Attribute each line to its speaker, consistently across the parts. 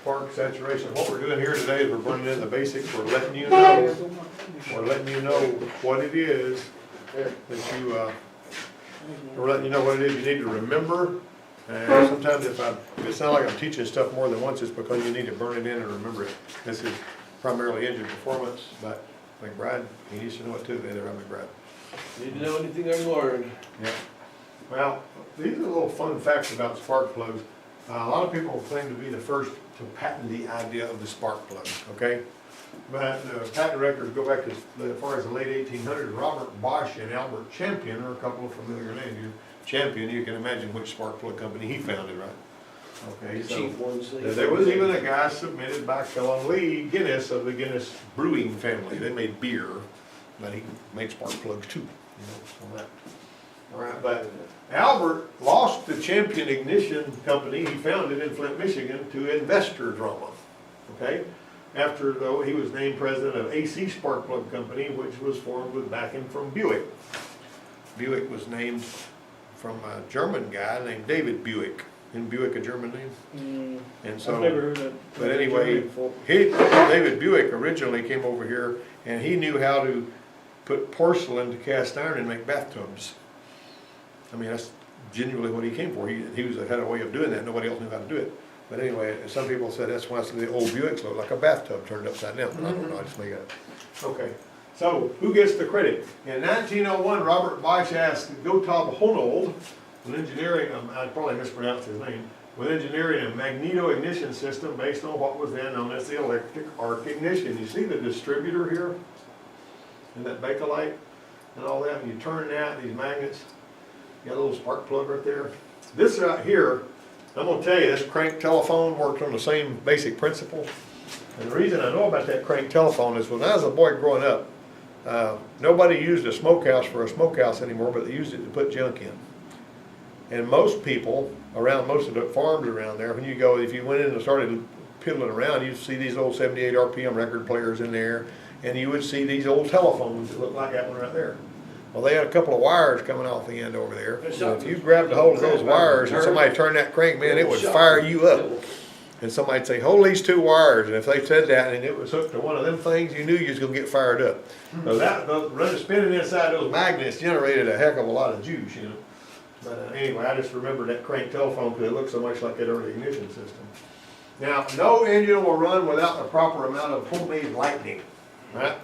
Speaker 1: spark saturation. What we're doing here today is we're bringing in the basics. We're letting you know what it is that you, we're letting you know what it is you need to remember. And sometimes if it sounds like I'm teaching stuff more than once, it's because you need to burn it in and remember it. This is primarily engine performance, but McBride, he needs to know it too, the other McBride.
Speaker 2: Need to know anything I've learned.
Speaker 1: Yeah. Well, these are little fun facts about spark plugs. A lot of people claim to be the first to patent the idea of the spark plug, okay? But patent records go back as far as the late 1800s. Robert Bosch and Albert Champion are a couple of familiar names. Champion, you can imagine which spark plug company he founded, right? Okay,
Speaker 2: The
Speaker 1: so
Speaker 2: cheap ones.
Speaker 1: there was even a guy submitted by Kellogg Lee Guinness of the Guinness brewing family. They made beer, but he made spark plugs too, on that. All right, but Albert lost the Champion Ignition Company he founded in Flint, Michigan to investor drama, okay? After, though, he was named president of AC Spark Plug Company, which was formed with backing from Buick. Buick was named from a German guy named David Buick. Isn't Buick a German name? And so,
Speaker 3: I've never heard that.
Speaker 1: but anyway, David Buick originally came over here and he knew how to put porcelain to cast iron and make bathtubs. I mean, that's genuinely what he came for. He had a way of doing that. Nobody else knew how to do it. But anyway, some people said that's why the old Buicks look like a bathtub turned upside down. But I don't know, I just make it up. Okay, so who gets the credit? In 1901, Robert Bosch asked Gotthard Honold, with engineering, I probably mispronounced his name, with engineering a magneto ignition system based on what was then known as the electric arc ignition. You see the distributor here? And that Bakelite and all that, and you turn that, these magnets, you got a little spark plug right there. This right here, I'm gonna tell you, this crank telephone works on the same basic principle. And the reason I know about that crank telephone is when I was a boy growing up, nobody used a smokehouse for a smokehouse anymore, but they used it to put junk in. And most people around, most of the farms around there, when you go, if you went in and started piddling around, you'd see these old 78 RPM record players in there, and you would see these old telephones that look like that one right there. Well, they had a couple of wires coming off the end over there. So if you grabbed a hold of those wires and somebody turned that crank, man, it would fire you up. And somebody'd say, hold these two wires, and if they said that and it was hooked to one of them things, you knew you was gonna get fired up. So that, spinning inside those magnets generated a heck of a lot of juice, But anyway, I just remember that crank telephone because it looked so much like that early ignition system. Now, no engine will run without the proper amount of homemade lightning, right?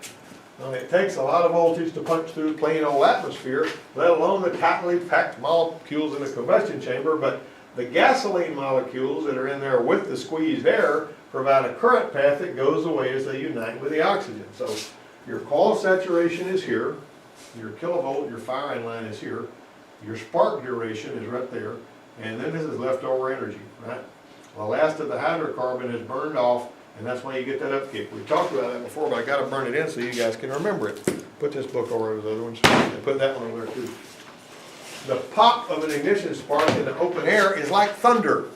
Speaker 1: Now, it takes a lot of voltage to punch through plain old atmosphere, let alone the tightly packed molecules in the combustion chamber, but the gasoline molecules that are in there with the squeezed air provide a current path that goes away as they unite with the oxygen. So your coil saturation is here, your kilovolt, your firing line is here, your spark duration is right there, and then this is leftover energy, right? The last of the hydrocarbon is burned off, and that's why you get that upkick. We talked about that before, but I gotta burn it in so you guys can remember it. Put this book over the other ones, and put that one over there too. The pop of an ignition spark in the open air is like thunder.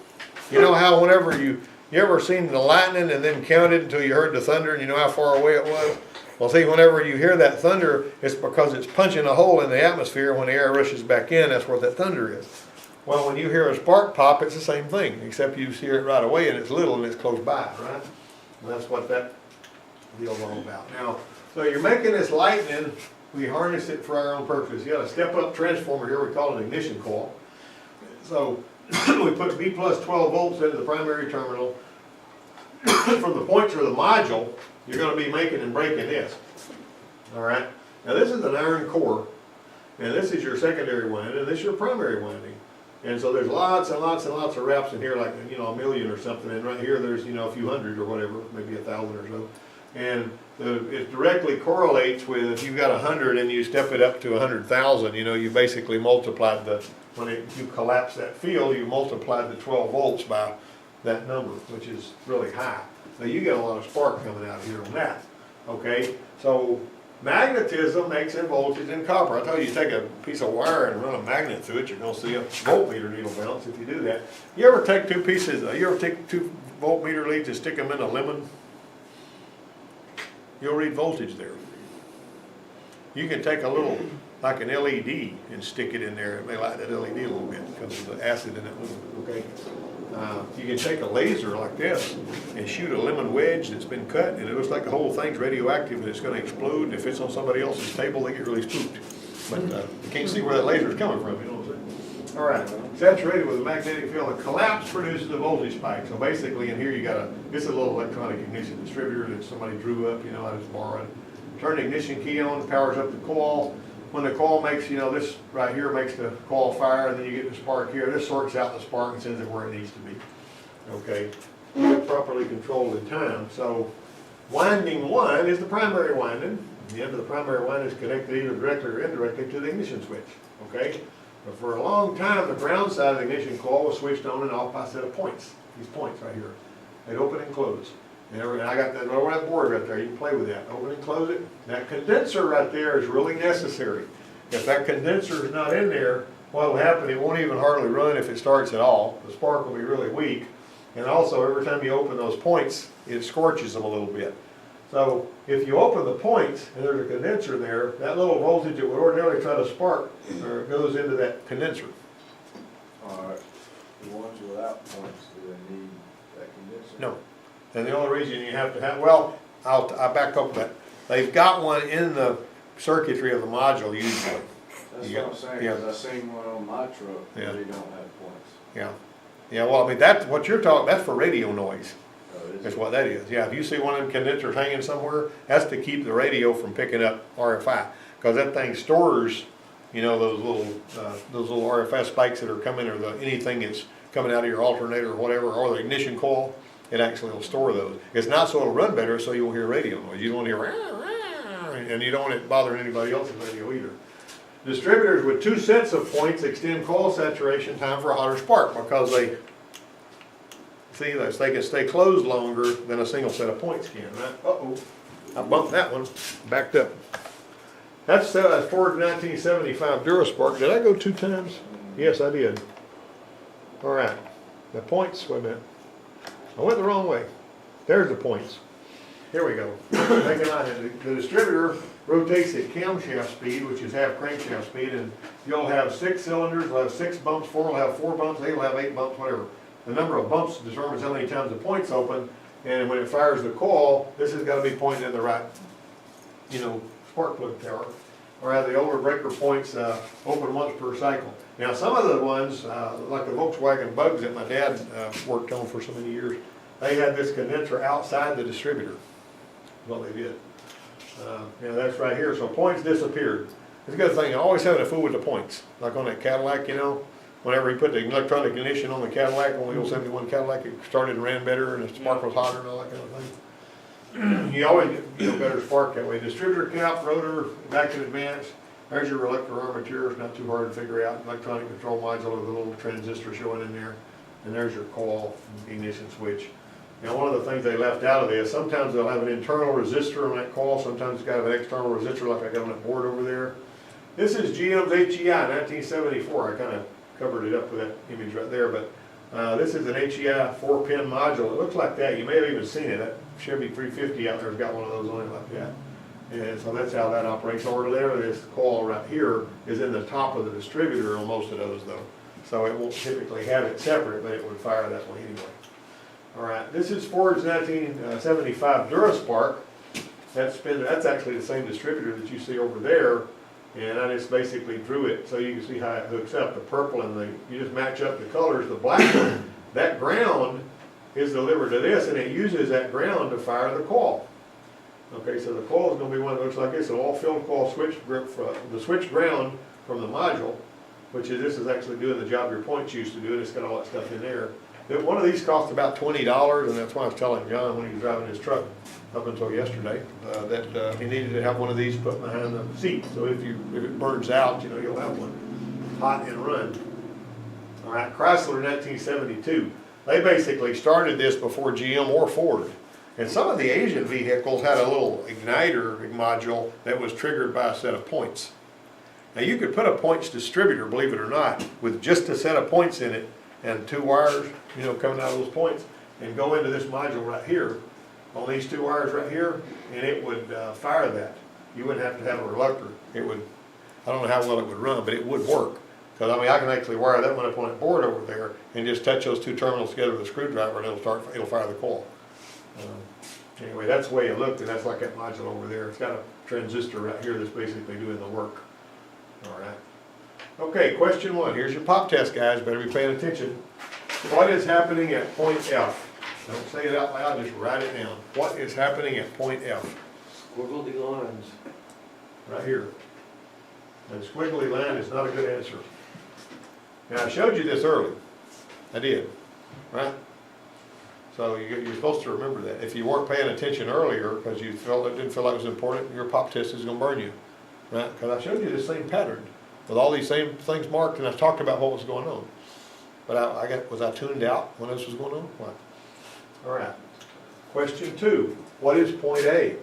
Speaker 1: You know how whenever you ever seen the lightning and then counted until you heard the thunder and you know how far away it was? Well, see, whenever you hear that thunder, it's because it's punching a hole in the atmosphere. When the air rushes back in, that's where that thunder is. Well, when you hear a spark pop, it's the same thing, except you hear it right away and it's little and it's close by, right? And that's what that deal's all about. Now, so you're making this lightning, we harness it for our own purpose. You got a step-up transformer here, we call it an ignition coil. So we put B plus 12 volts into the primary terminal. From the pointer of the module, you're going to be making and breaking this. All right. Now this is an iron core, and this is your secondary winding, and this is your primary winding. And so there's lots and lots and lots of wraps in here, like a million or something. And right here, there's a few hundred or whatever, maybe 1,000 or so. And it directly correlates with if you've got 100 and you step it up to 100,000. You basically multiplied you collapse that field, you multiplied the 12 volts by that number, which is really high. So you get a lot of spark coming out of here on that. Okay, so magnetism makes in voltage in copper. I tell you, take a piece of wire and run a magnet through it, you're going to see a voltmeter needle bounce if you do that. You ever take you ever take 2 voltmeter leads and stick them in a lemon? You'll read voltage there. You can take a little, like an LED, and stick it in there. It may light that LED a little bit because of the acid in it. Okay. You can take a laser like this and shoot a lemon wedge that's been cut, and it looks like the whole thing's radioactive and it's gonna explode, and if it's on somebody else's table, they get really spooked. But you can't see where that laser is coming from, you know what I'm saying? All right, saturated with a magnetic field, a collapse produces a voltage spike. So basically in here you got it's a little electronic ignition distributor that somebody drew up, you know, I just borrowed. Turn the ignition key on, powers up the coil. When the coil makes, you know, this right here makes the coil fire, and then you get the spark here. This sorts out the spark and sends it where it needs to be. Okay, properly controlled in time. So winding 1 is the primary winding. The end of the primary winding is connected either directly or indirectly to the ignition switch. Okay, but for a long time the ground side of the ignition coil was switched on and off by a set of points. These points right here, they'd open and close. And I got that over that board right there. You can play with that. Open and close it. That condenser right there is really necessary. If that condenser is not in there, what will happen? It won't even hardly run if it starts at all. The spark will be really weak. And also, every time you open those points, it scorches them a little bit. So if you open the points and there's a condenser there, that little voltage that would ordinarily try to spark goes into that condenser.
Speaker 3: Alright, the ones without points, do they need that condenser?
Speaker 1: No. And the only reason you have to have, well, I'll back up that. They've got one in the circuitry of the module usually.
Speaker 3: That's
Speaker 1: Yeah,
Speaker 3: what I'm saying,
Speaker 1: yeah.
Speaker 3: because I seen one on my truck,
Speaker 1: Yeah.
Speaker 3: they don't have points.
Speaker 1: Yeah. Yeah, well, I mean, that's what you're talking, that's for radio noise.
Speaker 3: Oh, is
Speaker 1: That's
Speaker 3: it?
Speaker 1: what that is. Yeah, if you see one of them condensers hanging somewhere, that's to keep the radio from picking up RFI. Because that thing stores, you know, those little RFI spikes that are coming, or anything that's coming out of your alternator or whatever, or the ignition coil, it actually will store those. It's not so it'll run better, so you won't hear radio noise. You don't hear, and you don't want it bothering anybody else's radio either. Distributors with 2 sets of points extend coil saturation time for a hotter spark because they can stay closed longer than a single set of points can, right? Uh-oh, I bumped that one, backed up. That's Ford 1975 Duraspark. Did I go 2 times? Yes, I did. All right, the points, wait a minute. I went the wrong way. There's the points. Here we go. The distributor rotates at camshaft speed, which is half crankshaft speed, and you'll have 6 cylinders, you'll have 6 bumps, 4 will have 4 bumps, 8 will have 8 bumps, whatever. The number of bumps determines how many times the point's open, and when it fires the coil, this has got to be pointing in the right, you know, spark plug tower. Or have the older breaker points open once per cycle. Now, some of the ones, like the Volkswagen Bugs that my dad worked on for so many years, they had this condenser outside the distributor. Well, they did. You know, that's right here. So points disappeared. It's a good thing. I always having a fool with the points. Like on that Cadillac, you know, whenever he put the electronic ignition on the Cadillac, on the old 71 Cadillac, it started and ran better, and the spark was hotter and all that kind of thing. You always get better spark that way. Distributor cap, rotor, back in advance. There's your reluctor armature. It's not too hard to figure out. Electronic control module with a little transistor showing in there. And there's your coil ignition switch. Now, one of the things they left out of this, sometimes they'll have an internal resistor on that coil. Sometimes it's got an external resistor like I got on that board over there. This is GM's HEI 1974. I kind of covered it up with that image right there. But this is an HEI 4-pin module. It looks like that. You may have even seen it. That Chevy 350 out there has got one of those on it like that. And so that's how that operates. Over there, this coil right here is in the top of the distributor on most of those though. So it won't typically have it separate, but it would fire that way anyway. All right, this is Ford's 1975 Duraspark. That's actually the same distributor that you see over there. And I just basically drew it so you can see how it hooks up. The purple and you just match up the colors. The black one, that ground is delivered to this, and it uses that ground to fire the coil. Okay, so the coil is going to be one that looks like this, an all-filled coil switch grip for the switch ground from the module, which is, this is actually doing the job your points used to do, and it's got all that stuff in there. One of these cost about $20, and that's why I was telling John when he was driving his truck up until yesterday, that he needed to have one of these put behind the seat. So if it burns out, you know, you'll have one hot and run. All right, Chrysler 1972. They basically started this before GM or Ford. And some of the Asian vehicles had a little igniter module that was triggered by a set of points. Now you could put a points distributor, believe it or not, with just a set of points in it and 2 wires, you know, coming out of those points, and go into this module right here, on these 2 wires right here, and it would fire that. You wouldn't have to have a reluctor. It would, I don't know how well it would run, but it would work. Cause I mean, I can actually wire that one up on that board over there and just touch those two terminals together with a screwdriver and it'll fire the coil. Anyway, that's the way it looked, and that's like that module over there. It's got a transistor right here that's basically doing the work. All right. Okay, question 1. Here's your pop test, guys. Better be paying attention. What is happening at point F? Don't say it out loud, just write it down. What is happening at point F?
Speaker 2: Squiggle the lines.
Speaker 1: Right here. And squiggly line is not a good answer. Now, I showed you this early. I did, right? So you're supposed to remember that. If you weren't paying attention earlier because you didn't feel like it was important, your pop test is gonna burn you, right? Because I showed you the same pattern with all these same things marked, and I talked about what was going on. But was I tuned out when this was going on? What? All right. Question 2. What is point A?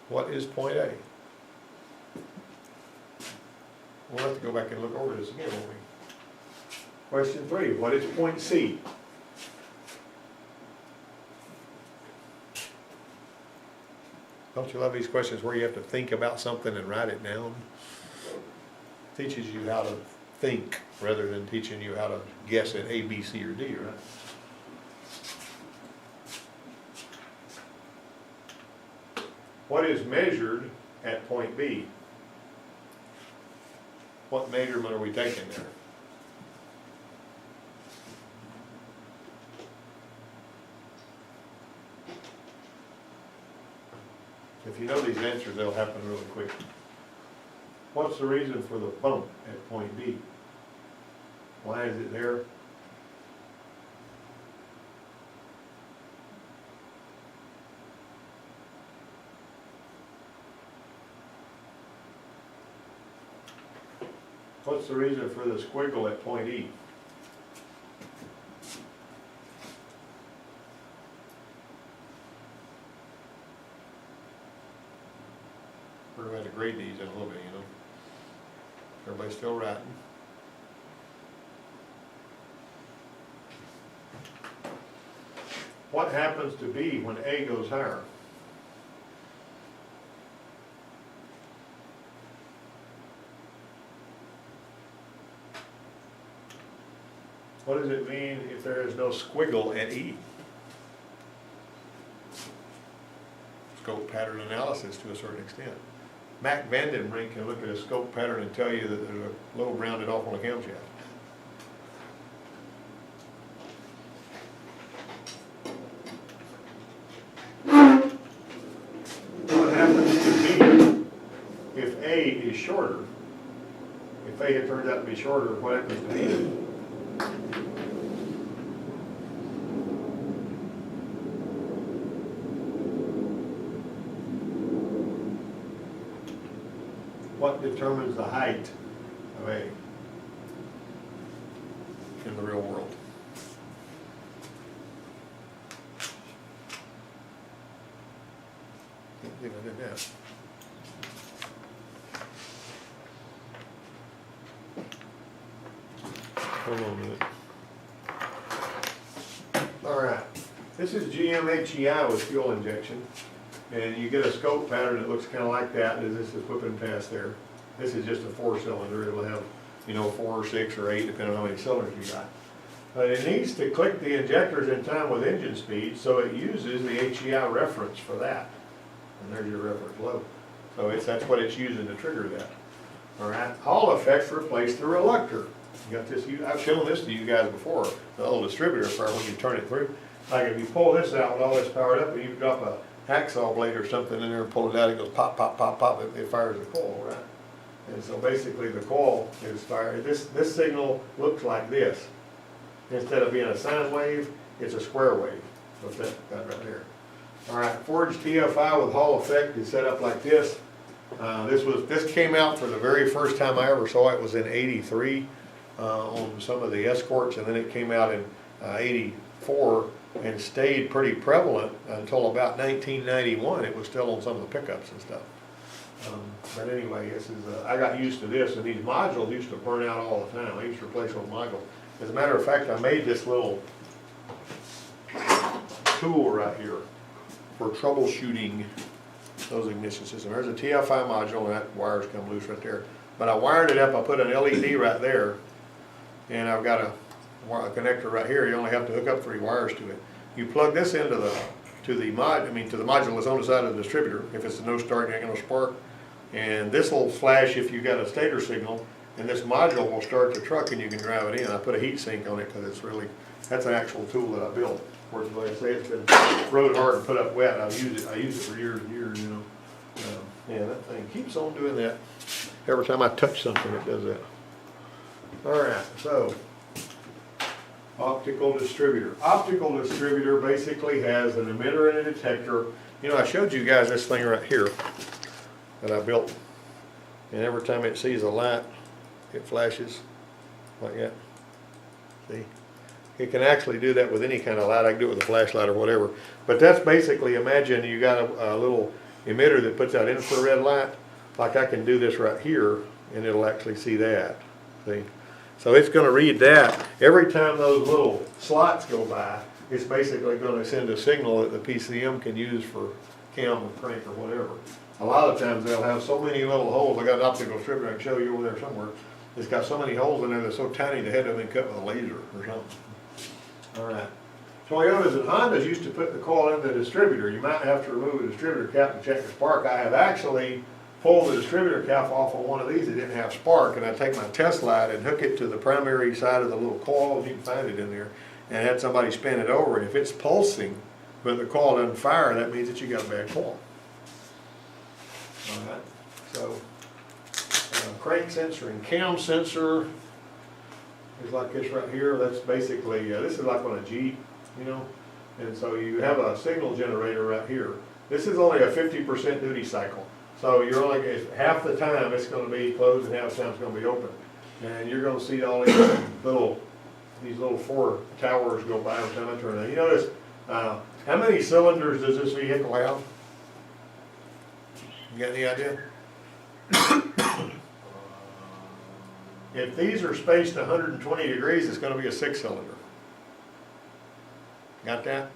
Speaker 1: What is point A? We'll have to go back and look over this again, won't we? Question 3, what is point C? Don't you love these questions where you have to think about something and write it down? Teaches you how to think rather than teaching you how to guess at A, B, C, or D, right? What is measured at point B? What measurement are we taking there? If you know these answers, they'll happen really quick. What's the reason for the bump at point B? Why is it there? What's the reason for the squiggle at point E? We're going to grade these in a little bit, you know. Everybody still writing? What happens to B when A goes higher? What does it mean if there is no squiggle at E? Scope pattern analysis to a certain extent. Mac Vandenbrink can look at a scope pattern and tell you that there's a lobe rounded off on a camshaft. What happens to B if A is shorter? If A had turned out to be shorter, what happens to B? What determines the height of A in the real world? Can't believe I did that. Hold on a minute. All right. This is GMHEI with fuel injection. And you get a scope pattern that looks kind of like that, as this is whipping past there. This is just a 4-cylinder. It'll have, 4 or 6 or 8, depending on how many cylinders you got. But it needs to click the injectors in time with engine speed, so it uses the HEI reference for that. And there's your reference load. So that's what it's using to trigger that. All right. Hall effects replace the reluctor. You got this. I've shown this to you guys before. The little distributor for when you turn it through. Like if you pull this out with all this powered up, and you drop a hacksaw blade or something in there and pull it out, it goes pop, pop, pop, pop, it fires the coil, right? And so basically the coil is fired. This signal looks like this. Instead of being a sine wave, it's a square wave. So it's that right there. All right, forged TFI with Hall effect is set up like this. This came out for the very first time I ever saw it was in '83 on some of the Escorts, and then it came out in '84. And stayed pretty prevalent until about 1991. It was still on some of the pickups and stuff. But anyway, this is I got used to this, and these modules used to burn out all the time. I used to replace those modules. As a matter of fact, I made this little tool right here for troubleshooting those ignition systems. There's a TFI module and that wires come loose right there. But I wired it up, I put an LED right there, and I've got a connector right here. You only have to hook up 3 wires to it. You plug this into to the module that's on the side of the distributor. If it's a no start, you ain't gonna spark. And this will flash if you got a stator signal, and this module will start the truck and you can drive it in. I put a heat sink on it because it's really, that's an actual tool that I built. Of course, like I say, it's been rode hard and put up wet. I use it for years and years, you know. Yeah, that thing keeps on doing that. Every time I touch something, it does that. All right, so optical distributor. Optical distributor basically has an emitter and a detector. You know, I showed you guys this thing right here that I built, and every time it sees a light, it flashes like that. See? It can actually do that with any kind of light. I can do it with a flashlight or whatever. But that's basically, imagine you got a little emitter that puts out infrared light. Like I can do this right here, and it'll actually see that. See? So it's going to read that. Every time those little slots go by, it's basically going to send a signal that the PCM can use for cam or crank or whatever. A lot of times they'll have so many little holes. I got an optical distributor I can show you over there somewhere. It's got so many holes in there that's so tiny the head of it cut with a laser or something. All right. Toyotas and Hondas used to put the coil in the distributor. You might have to remove the distributor cap and check the spark. I have actually pulled the distributor cap off of one of these that didn't have spark, and I take my test light and hook it to the primary side of the little coil, and you can find it in there, and had somebody spin it over, and if it's pulsing but the coil doesn't fire, that means that you got a bad coil. All right. So crank sensor and cam sensor is like this right here. That's basically, this is like on a Jeep, you know, and so you have a signal generator right here. This is only a 50% duty cycle. So you're only, half the time it's going to be closed and half the time it's going to be open. And you're going to see all these little 4 towers go by every time I turn on. You notice, how many cylinders does this vehicle have? You got any idea? If these are spaced 120 degrees, it's going to be a 6-cylinder. Got that?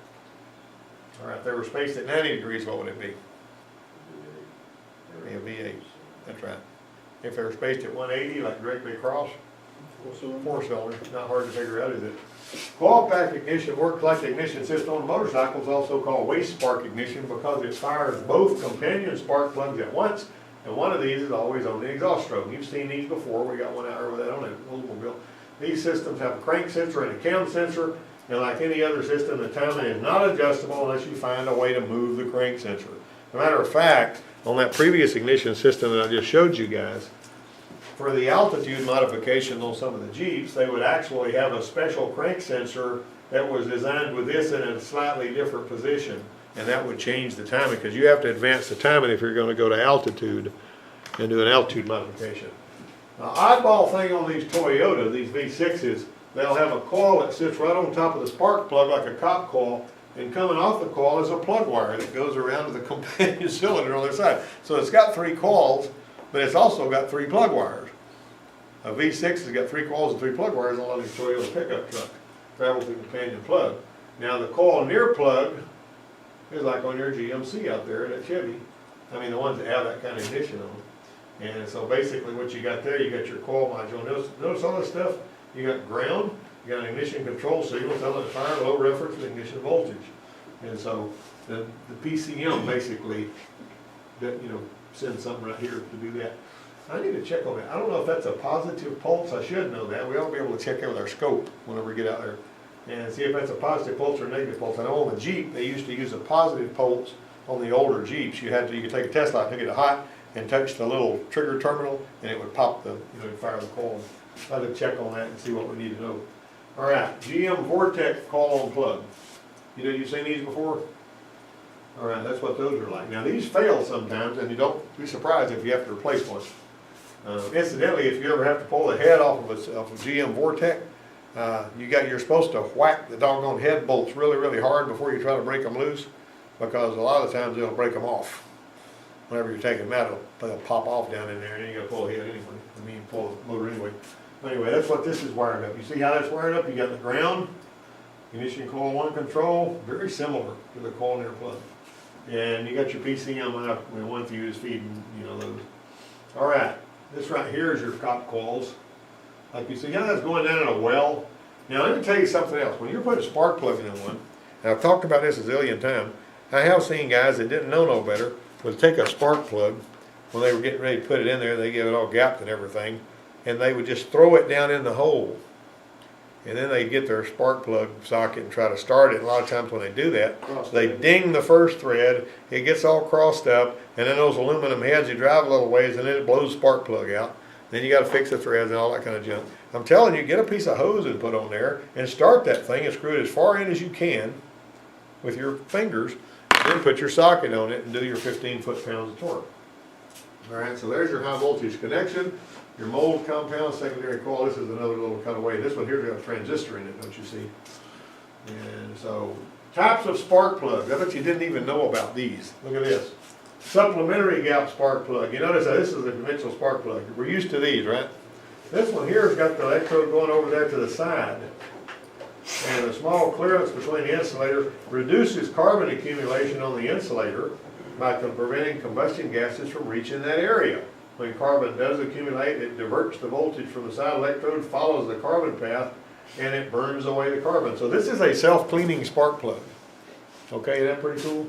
Speaker 1: All right, if they were spaced at 90 degrees, what would it be? A V8. That's right. If they were spaced at 180, like directly across, 4-cylinder. Not hard to figure out, is it? Coil pack ignition works like the ignition system on motorcycles, also called waste spark ignition, because it fires both companion spark plugs at once, and one of these is always on the exhaust stroke. You've seen these before. We got one out over that on a Oldsmobile. These systems have a crank sensor and a cam sensor, and like any other system, the timing is not adjustable unless you find a way to move the crank sensor. As a matter of fact, on that previous ignition system that I just showed you guys, for the altitude modification on some of the Jeeps, they would actually have a special crank sensor that was designed with this in a slightly different position, and that would change the timing, because you have to advance the timing if you're going to go to altitude and do an altitude modification. Now, oddball thing on these Toyota, these V6s, they'll have a coil that sits right on top of the spark plug like a cop coil, and coming off the coil is a plug wire that goes around to the companion cylinder on their side. So it's got 3 coils, but it's also got 3 plug wires. A V6 has got 3 coils and 3 plug wires on a lot of these Toyota pickup truck. Travel through the companion plug. Now the coil near plug is like on your GMC out there, that Chevy. I mean the ones that have that kind of ignition on them. And so basically what you got there, you got your coil module. Notice all this stuff? You got ground, you got an ignition control signal telling the fire low reference to ignition voltage. And so the PCM basically, sends something right here to do that. I need to check on that. I don't know if that's a positive pulse. I should know that. We ought to be able to check that with our scope whenever we get out there and see if that's a positive pulse or a negative pulse. I know on the Jeep, they used to use a positive pulse on the older Jeeps. You could take a test light, take it hot, and touch the little trigger terminal, and it would pop fire the coil. I'll have to check on that and see what we need to know. All right, GM Vortec coil-on plug. You've seen these before? All right, that's what those are like. Now these fail sometimes, and you don't be surprised if you have to replace one. Incidentally, if you ever have to pull the head off of a GM Vortec, you're supposed to whack the doggone head bolts really, really hard before you try to break them loose, because a lot of times they'll break them off. Whenever you're taking them out, they'll pop off down in there, and then you got to pull the head anyway. Pull the motor anyway. Anyway, that's what this is wired up. You see how that's wired up? You got the ground, ignition coil 1 control, very similar to the coil near plug. And you got your PCM up, and one fuse feeding, you know, those. All right, this right here is your cop coils. Like you see, yeah, that's going down in a well. Now, let me tell you something else. When you're putting spark plugs in one, and I've talked about this a zillion times, I have seen guys that didn't know no better would take a spark plug when they were getting ready to put it in there, they get it all gapped and everything, and they would just throw it down in the hole. And then they'd get their spark plug socket and try to start it. And a lot of times when they do that, they ding the first thread, it gets all crossed up, and then those aluminum heads, you drive a little ways, and then it blows the spark plug out. Then you got to fix the threads and all that kind of junk. I'm telling you, get a piece of hose and put on there and start that thing and screw it as far in as you can with your fingers. Then put your socket on it and do your 15 foot-pounds of torque. All right, so there's your high voltage connection. Your mold compound, secondary coil. This is another little cutaway. This one here's got a transistor in it, don't you see? And so, types of spark plugs. I bet you didn't even know about these. Look at this. Supplementary gap spark plug. You notice that this is a conventional spark plug. We're used to these, right? This one here has got the electrode going over there to the side. And a small clearance between the insulator reduces carbon accumulation on the insulator by preventing combustion gases from reaching that area. When carbon does accumulate, it diverts the voltage from the side electrode, follows the carbon path, and it burns away the carbon. So this is a self-cleaning spark plug. Okay, isn't that pretty cool?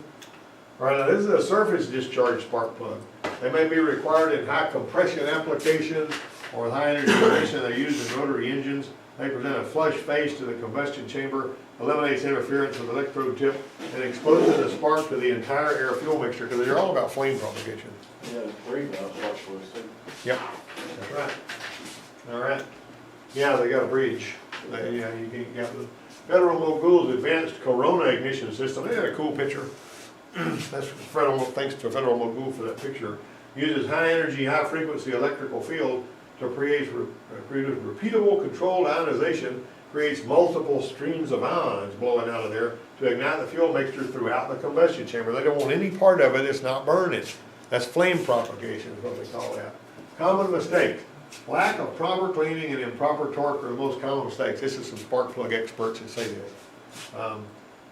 Speaker 1: All right, now this is a surface discharge spark plug. They may be required in high compression applications or with high energy emission. They're used in rotary engines. They present a flush face to the combustion chamber, eliminates interference with the electrode tip, and exposes the spark to the entire air-fuel mixture, because they're all about flame propagation.
Speaker 3: Yeah, the 3-valve flush too.
Speaker 1: Yep, that's right. All right. Yeah, they got a bridge. Yeah, you got the Federal Mogul's Advanced Corona Ignition System. They had a cool picture. That's Federal, thanks to Federal Mogul for that picture. Uses high energy, high frequency electrical field to create repeatable controlled ionization, creates multiple streams of ions blowing out of there to ignite the fuel mixture throughout the combustion chamber. They don't want any part of it that's not burning. That's flame propagation is what they call that. Common mistakes. Lack of proper cleaning and improper torque are the most common mistakes. This is some spark plug experts that say this.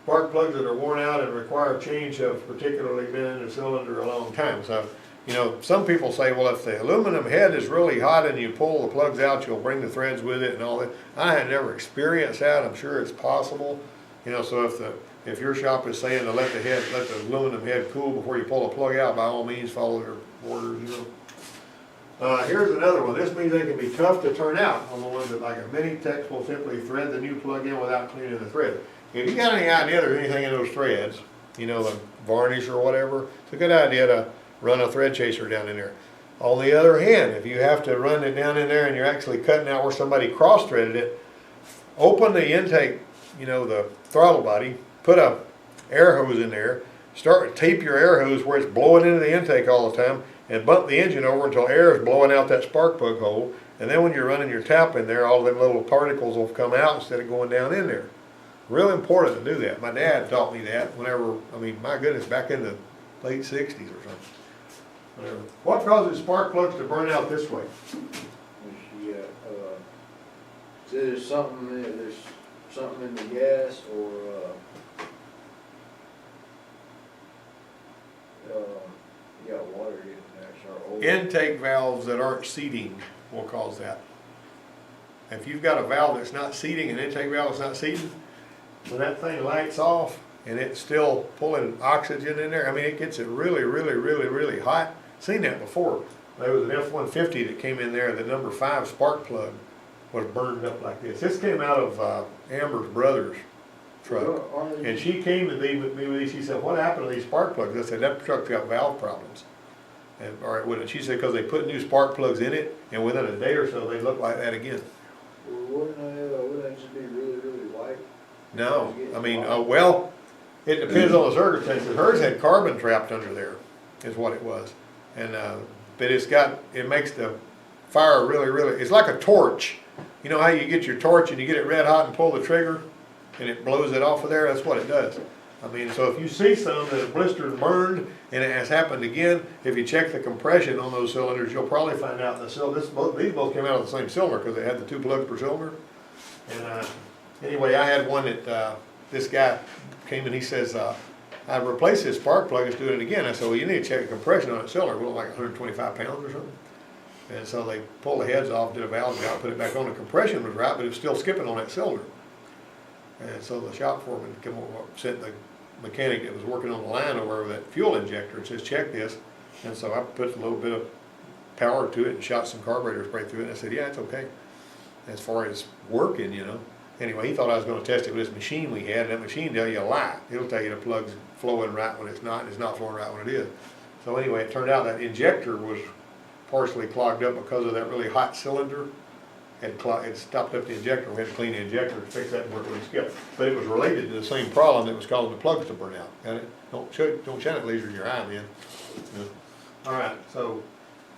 Speaker 1: Spark plugs that are worn out and require change have particularly been in the cylinder a long time. So, you know, some people say, well, if the aluminum head is really hot and you pull the plugs out, you'll bring the threads with it and all that. I had never experienced that. I'm sure it's possible. You know, so if your shop is saying to let the aluminum head cool before you pull the plug out, by all means follow their orders, you know. Here's another one. This means they can be tough to turn out on the ones that, like a Minitex will simply thread the new plug in without cleaning the thread. If you got any idea there's anything in those threads, you know, the varnish or whatever, it's a good idea to run a thread chaser down in there. On the other hand, if you have to run it down in there and you're actually cutting out where somebody cross-threaded it, open the intake, you know, the throttle body, put a air hose in there, tape your air hose where it's blowing into the intake all the time, and bump the engine over until air is blowing out that spark plug hole. And then when you're running your tap in there, all them little particles will come out instead of going down in there. Real important to do that. My dad taught me that whenever, I mean, my goodness, back in the late 60s or something. Whatever. What causes spark plugs to burn out this way?
Speaker 3: Yeah, so there's something in the gas, or you got water getting there, or oil.
Speaker 1: Intake valves that aren't seating will cause that. If you've got a valve that's not seating, an intake valve that's not seating, when that thing lights off and it's still pulling oxygen in there, I mean, it gets it really, really, really, really hot. Seen that before. There was an F-150 that came in there, the number 5 spark plug was burned up like this. This came out of Amber's brother's truck. And she came to me with these. She said, what happened to these spark plugs? I said, that truck's got valve problems. And, all right, wouldn't it? She said, because they put new spark plugs in it, and within a day or so, they look like that again.
Speaker 3: Well, wouldn't that just be really, really white?
Speaker 1: No, I mean, well, it depends on the circumstances. Hers had carbon trapped under there, is what it was. And, but it makes the fire really, really, it's like a torch. You know how you get your torch and you get it red hot and pull the trigger and it blows it off of there? That's what it does. I mean, so if you see some that are blistered and burned, and it has happened again, if you check the compression on those cylinders, you'll probably find out these both came out of the same cylinder because they had the 2 plugs per cylinder. And anyway, I had one that this guy came and he says, I replaced this spark plug, it's doing it again. I said, well, you need to check the compression on that cylinder, well, like 125 pounds or something. And so they pulled the heads off, did a valve job, put it back on. The compression was right, but it was still skipping on that cylinder. And so the shop foreman came over, sent the mechanic that was working on the line over that fuel injector and says, check this. And so I put a little bit of power to it and shot some carburetor spray through it. And I said, yeah, it's okay. As far as working, you know. Anyway, he thought I was going to test it with this machine we had. That machine tell you a lie. It'll tell you the plug's flowing right when it's not, and it's not flowing right when it is. So anyway, it turned out that injector was partially clogged up because of that really hot cylinder. It stopped up the injector. We had to clean the injector to fix that and work really skip. But it was related to the same problem that was causing the plugs to burn out. Got it? Don't shine it laser in your eye, man. Yeah. All right, so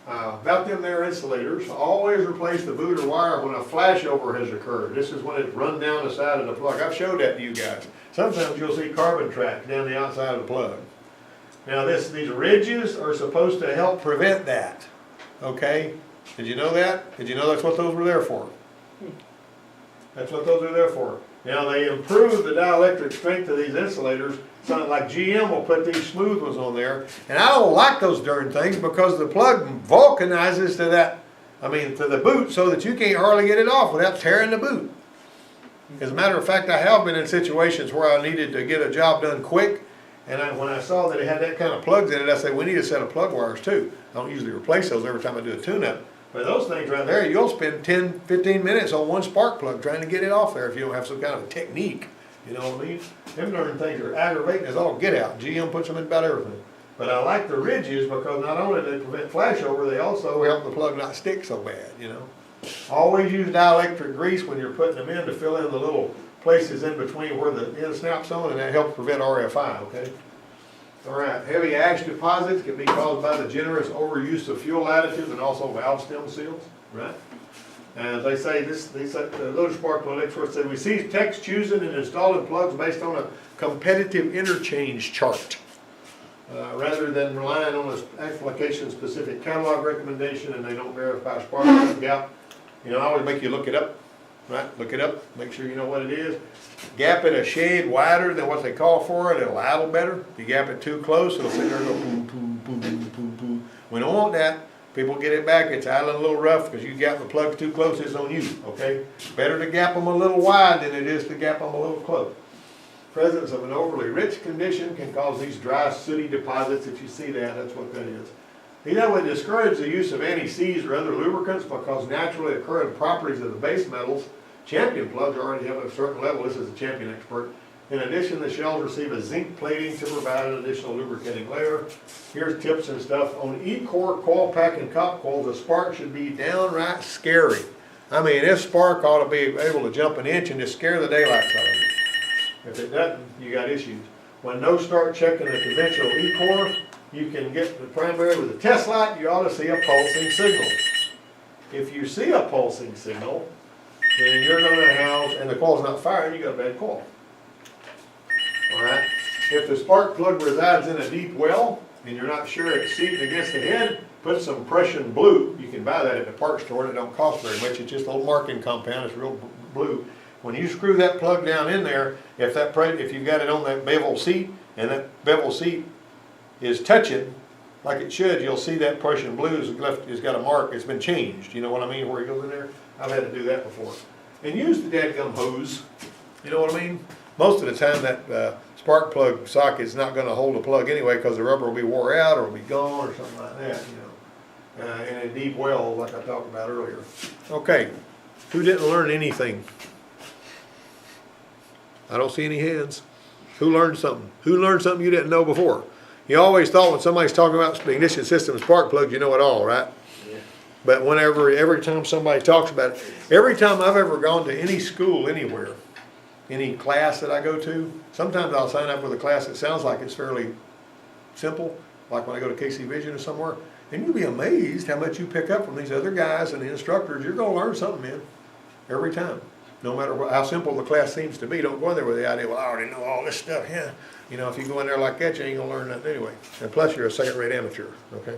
Speaker 1: about them there insulators, always replace the boot or wire when a flashover has occurred. This is when it's run down the side of the plug. I've showed that to you guys. Sometimes you'll see carbon tracks down the outside of the plug. Now these ridges are supposed to help prevent that. Okay? Did you know that? Did you know that's what those were there for? That's what those are there for. Now they improve the dielectric strength of these insulators. Something like GM will put these smooth ones on there. And I don't like those darn things because the plug vulcanizes to that, to the boot so that you can't hardly get it off without tearing the boot. As a matter of fact, I have been in situations where I needed to get a job done quick. And when I saw that it had that kind of plugs in it, I said, we need a set of plug wires too. I don't usually replace those every time I do a tune-up. But those things right there, you'll spend 10, 15 minutes on one spark plug trying to get it off there if you don't have some kind of a technique. You know what I mean? Them darn things are aggravating as all get out. GM puts them in about everything. But I like the ridges because not only do they prevent flashover, they also help the plug not stick so bad, you know. Always use dielectric grease when you're putting them in to fill in the little places in between where the end snaps on, and that helps prevent RFI, okay? All right, heavy ash deposits can be caused by the generous overuse of fuel additives and also valve stem seals, right? And they say the Lotus Spark Plug experts said, we see techs choosing and installing plugs based on a competitive interchange chart, rather than relying on an application-specific catalog recommendation, and they don't verify spark plug gap. You know, I always make you look it up, right? Look it up, make sure you know what it is. Gap it a shade wider than what they call for it, it'll idle better. If you gap it too close, it'll sit there and go boom, boom, boom, boom, boom, boom. We don't want that. People get it back, it's idling a little rough because you gap the plugs too close, it's on you, okay? Better to gap them a little wide than it is to gap them a little close. Presence of an overly rich condition can cause these dry, sooty deposits. If you see that, that's what that is. That would discourage the use of anti-seize or other lubricants because naturally occurring properties of the base metals. Champion plugs already have a certain level. This is a Champion expert. In addition, the shells receive a zinc plating to provide an additional lubricating layer. Here's tips and stuff. On E-core coil pack and cop coils, the spark should be downright scary. This spark ought to be able to jump an inch and just scare the daylights out of you. If it doesn't, you got issues. When no start checking the conventional E-core, you can get the primary with a test light, you ought to see a pulsing signal. If you see a pulsing signal, then you're going to have, and the coil's not firing, you got a bad coil. Alright? If the spark plug resides in a deep well, and you're not sure it's seating against the head, put some Prussian blue. You can buy that at the parts store, and it don't cost very much. It's just a little marking compound, it's real blue. When you screw that plug down in there, if you've got it on that bevel seat, and that bevel seat is touching like it should, you'll see that Prussian blue has got a mark, it's been changed. You know what I mean, where it goes in there? I've had to do that before. And use the dadgum hose, you know what I mean? Most of the time that spark plug socket is not going to hold the plug anyway because the rubber will be wore out or will be gone or something like that, you know. In a deep well like I talked about earlier. Okay, who didn't learn anything? I don't see any hands. Who learned something? Who learned something you didn't know before? You always thought when somebody's talking about ignition system spark plugs, you know it all, right? Yeah. But every time somebody talks about it, every time I've ever gone to any school anywhere, any class that I go to, sometimes I'll sign up with a class that sounds like it's fairly simple, like when I go to KC Vision or somewhere, and you'll be amazed how much you pick up from these other guys and the instructors. You're going to learn something, man, every time. No matter how simple the class seems to be, don't go in there with the idea, well, I already know all this stuff, yeah. You know, if you go in there like that, you ain't going to learn nothing anyway. And plus, you're a second-rate amateur, okay?